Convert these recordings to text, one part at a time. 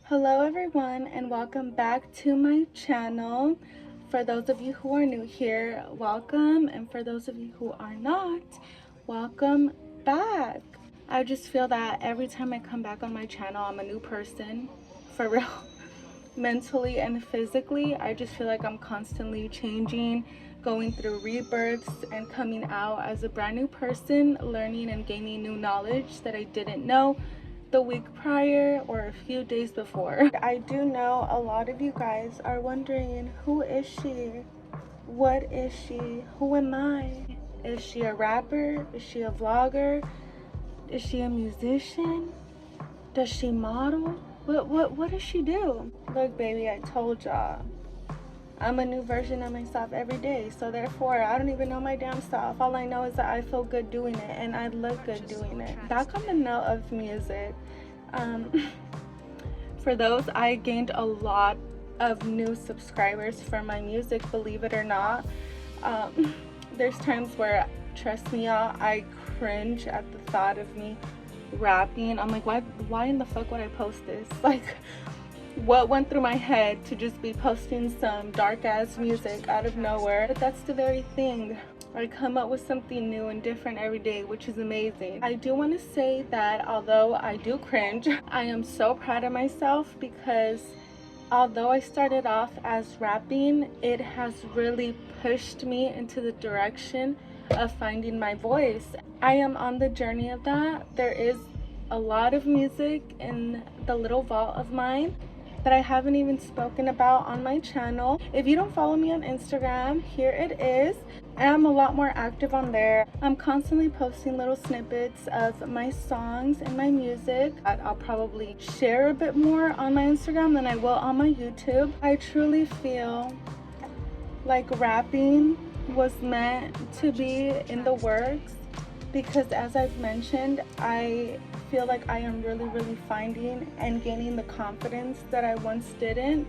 Hello everyone and welcome back to my channel. For those of you who are new here, welcome, and for those of you who are not, welcome back. I just feel that every time I come back on my channel, I'm a new person, for real. Mentally and physically, I just feel like I'm constantly changing, going through rebirths and coming out as a brand new person, learning and gaining new knowledge that I didn't know the week prior or a few days before. I do know a lot of you guys are wondering, who is she? What is she? Who am I? Is she a rapper? Is she a vlogger? Is she a musician? Does she model? What does she do? Look, baby, I told y'all, I'm a new version of myself every day. So therefore, I don't even know my damn self. All I know is that I feel good doing it and I look good doing it. Back on the note of music, for those, I gained a lot of new subscribers for my music, believe it or not. There's times where, trust me y'all, I cringe at the thought of me rapping. I'm like, why in the fuck would I post this? Like, what went through my head to just be posting some dark ass music out of nowhere? But that's the very thing. I come up with something new and different every day, which is amazing. I do want to say that although I do cringe, I am so proud of myself, because although I started off as rapping, it has really pushed me into the direction of finding my voice. I am on the journey of that. There is a lot of music in the little vault of mine that I haven't even spoken about on my channel. If you don't follow me on Instagram, here it is. I'm a lot more active on there. I'm constantly posting little snippets of my songs and my music. I'll probably share a bit more on my Instagram than I will on my YouTube. I truly feel like rapping was meant to be in the works, because as I've mentioned, I feel like I am really finding and gaining the confidence that I once didn't,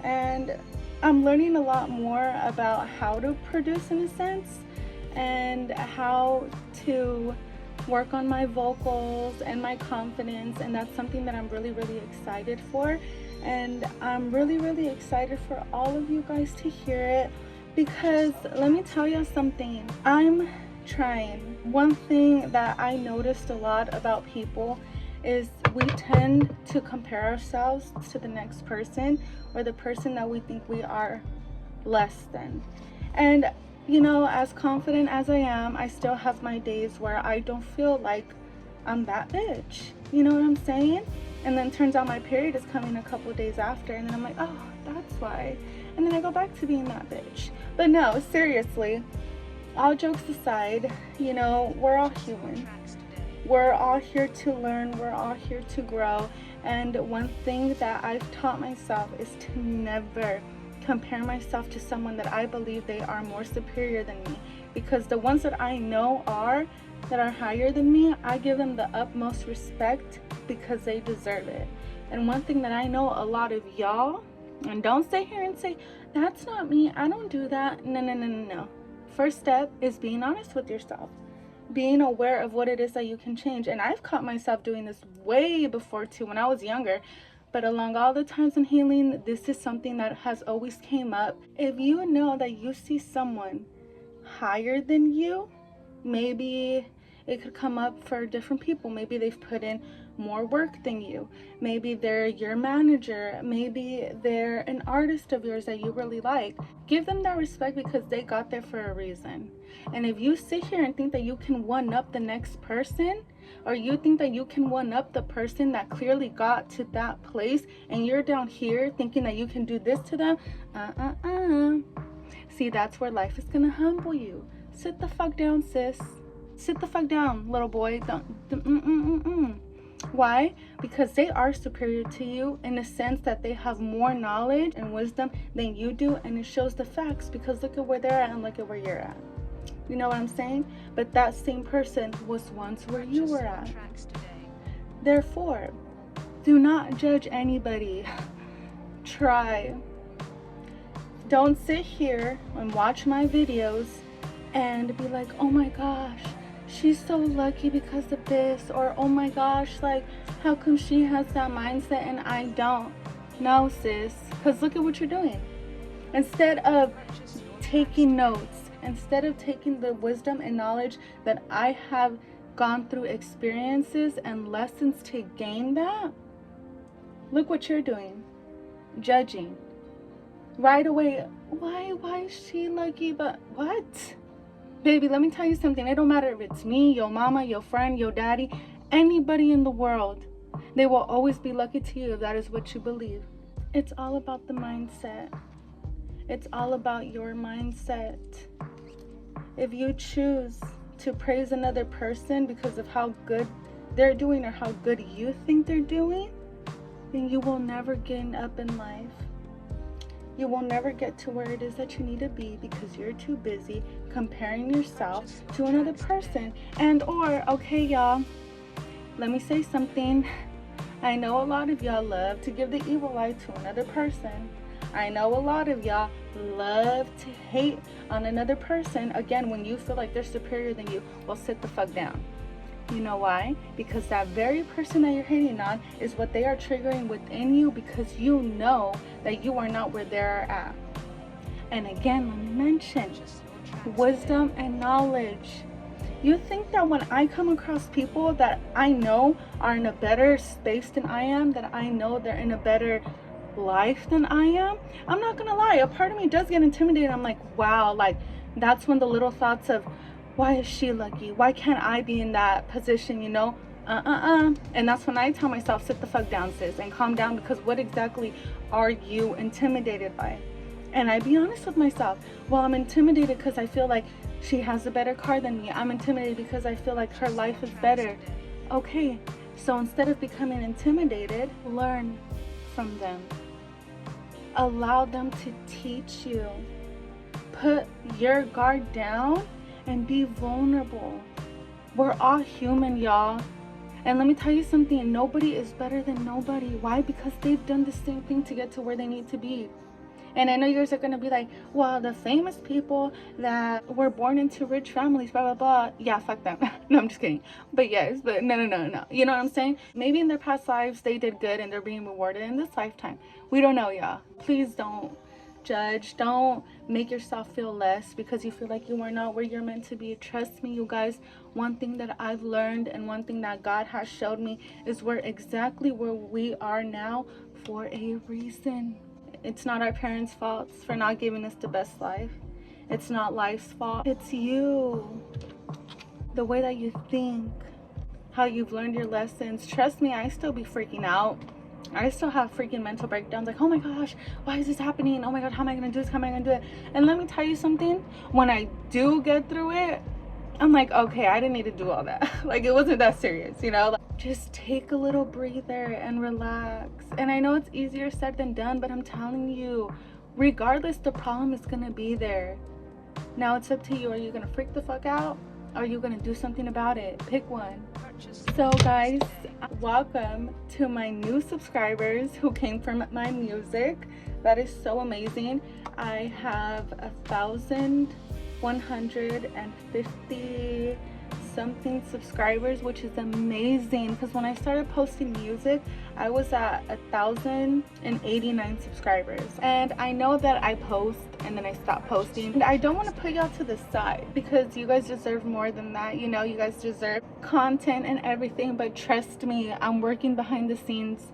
and I'm learning a lot more about how to produce, in a sense, and how to work on my vocals and my confidence, and that's something that I'm really excited for. And I'm really excited for all of you guys to hear it, because let me tell you something, I'm trying. One thing that I noticed a lot about people is we tend to compare ourselves to the next person, or the person that we think we are less than. And you know, as confident as I am, I still have my days where I don't feel like I'm that bitch. You know what I'm saying? And then turns out my period is coming a couple days after, and then I'm like, oh, that's why. And then I go back to being that bitch. But no, seriously, all jokes aside, you know, we're all human. We're all here to learn. We're all here to grow. And one thing that I've taught myself is to never compare myself to someone that I believe they are more superior than me. Because the ones that I know that are higher than me, I give them the utmost respect because they deserve it. And one thing that I know a lot of y'all, and don't sit here and say, that's not me, I don't do that. No. First step is being honest with yourself, being aware of what it is that you can change. And I've caught myself doing this way before too, when I was younger. But along all the times in healing, this is something that has always came up. If you know that you see someone higher than you, maybe it could come up for different people. Maybe they've put in more work than you. Maybe they're your manager. Maybe they're an artist of yours that you really like. Give them that respect, because they got there for a reason. And if you sit here and think that you can one up the next person, or you think that you can one up the person that clearly got to that place, and you're down here thinking that you can do this to them, See, that's where life is gonna humble you. Sit the fuck down, sis. Sit the fuck down, little boy. Why? Because they are superior to you in the sense that they have more knowledge and wisdom than you do, and it shows the facts, because look at where they're at and look at where you're at. You know what I'm saying? But that same person was once where you were at. Therefore, do not judge anybody. Try. Don't sit here and watch my videos and be like, oh my gosh, she's so lucky because of this, or oh my gosh, like how come she has that mindset and I don't? No, sis, because look at what you're doing. Instead of taking notes, instead of taking the wisdom and knowledge that I have gone through experiences and lessons to gain that, look what you're doing. Judging. Right away, why is she lucky? But what? Baby, let me tell you something. It don't matter if it's me, your mama, your friend, your daddy, anybody in the world. They will always be lucky to you if that is what you believe. It's all about the mindset. It's all about your mindset. If you choose to praise another person because of how good they're doing or how good you think they're doing, then you will never gain up in life. You will never get to where it is that you need to be because you're too busy comparing yourself to another person. And or, okay, y'all, let me say something. I know a lot of y'all love to give the evil eye to another person. I know a lot of y'all love to hate on another person. Again, when you feel like they're superior than you, well, sit the fuck down. You know why? Because that very person that you're hating on is what they are triggering within you, because you know that you are not where they're at. And again, let me mention wisdom and knowledge. You think that when I come across people that I know are in a better space than I am, that I know they're in a better life than I am, I'm not gonna lie, a part of me does get intimidated. I'm like, wow, like that's when the little thoughts of, why is she lucky? Why can't I be in that position, you know? And that's when I tell myself, sit the fuck down, sis, and calm down, because what exactly are you intimidated by? And I be honest with myself. Well, I'm intimidated because I feel like she has a better car than me. I'm intimidated because I feel like her life is better. Okay, so instead of becoming intimidated, learn from them. Allow them to teach you. Put your guard down and be vulnerable. We're all human, y'all. And let me tell you something, nobody is better than nobody. Why? Because they've done the same thing to get to where they need to be. And I know you guys are gonna be like, well, the famous people that were born into rich families, blah, blah, blah. Yeah, fuck them. No, I'm just kidding. But yes, but no. You know what I'm saying? Maybe in their past lives, they did good and they're being rewarded in this lifetime. We don't know, y'all. Please don't judge. Don't make yourself feel less because you feel like you are not where you're meant to be. Trust me, you guys, one thing that I've learned and one thing that God has showed me is we're exactly where we are now for a reason. It's not our parents' fault for not giving us the best life. It's not life's fault. It's you. The way that you think, how you've learned your lessons. Trust me, I still be freaking out. I still have freaking mental breakdowns like, oh my gosh, why is this happening? Oh my god, how am I gonna do this? How am I gonna do it? And let me tell you something, when I do get through it, I'm like, okay, I didn't need to do all that. Like, it wasn't that serious, you know? Like, just take a little breather and relax. And I know it's easier said than done, but I'm telling you, regardless, the problem is gonna be there. Now it's up to you. Are you gonna freak the fuck out? Or are you gonna do something about it? Pick one. So guys, welcome to my new subscribers who came from my music. That is so amazing. I have 1,150 something subscribers, which is amazing, because when I started posting music I was at 1,089 subscribers, and I know that I post and then I stop posting, and I don't want to put y'all to the side because you guys deserve more than that. You know, you guys deserve content and everything, but trust me, I'm working behind the scenes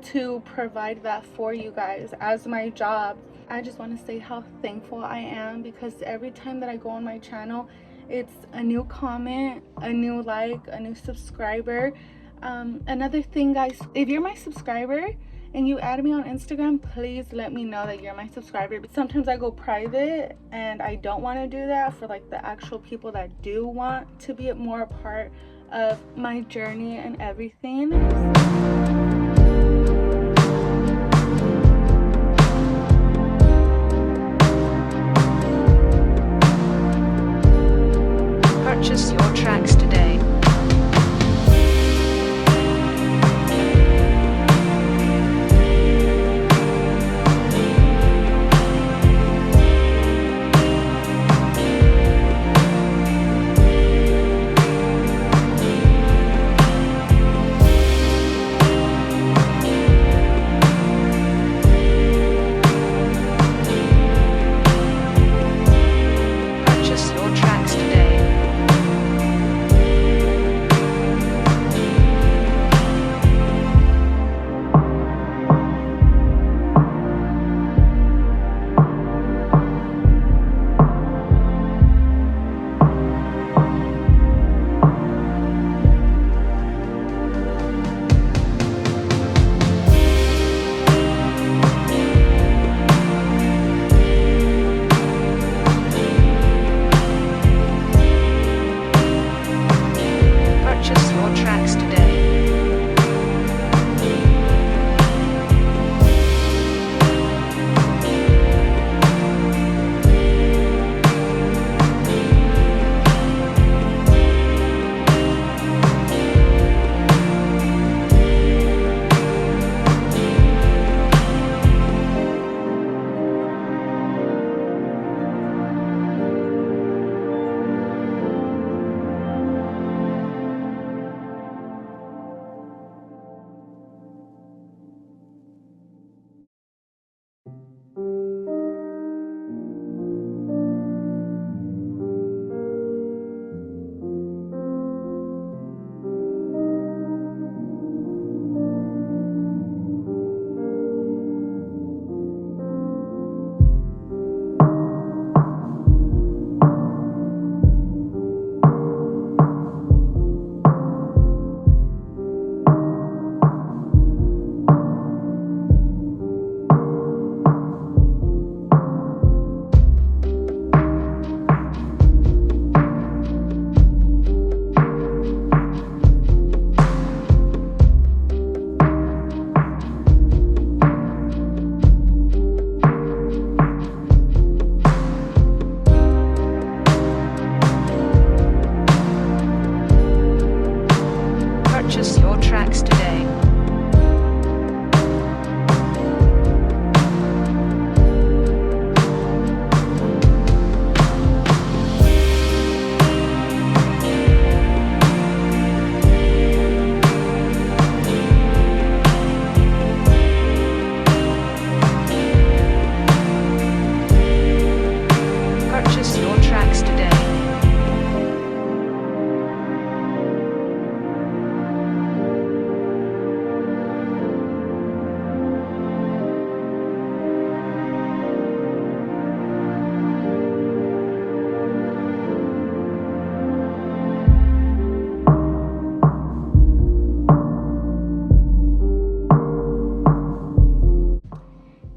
to provide that for you guys as my job. I just want to say how thankful I am, because every time that I go on my channel, it's a new comment, a new like, a new subscriber. Another thing, guys, if you're my subscriber and you add me on Instagram, please let me know that you're my subscriber. But sometimes I go private and I don't want to do that for like the actual people that do want to be more a part of my journey and everything. Purchase your tracks today.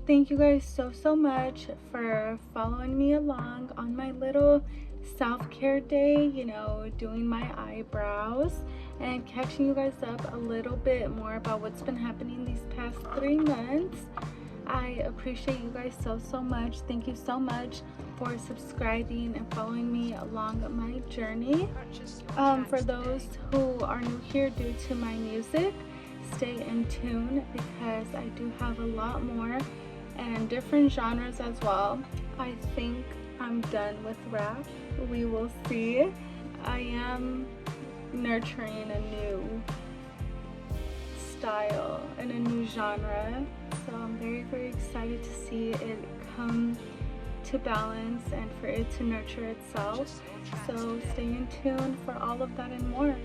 Thank you guys so much for following me along on my little self-care day, you know, doing my eyebrows and catching you guys up a little bit more about what's been happening these past 3 months. I appreciate you guys so much. Thank you so much for subscribing and following me along my journey. For those who are new here due to my music, stay in tune because I do have a lot more and different genres as well. I think I'm done with rap. We will see. I am nurturing a new style and a new genre, so I'm very excited to see it come to balance and for it to nurture itself. So stay in tune for all of that and more.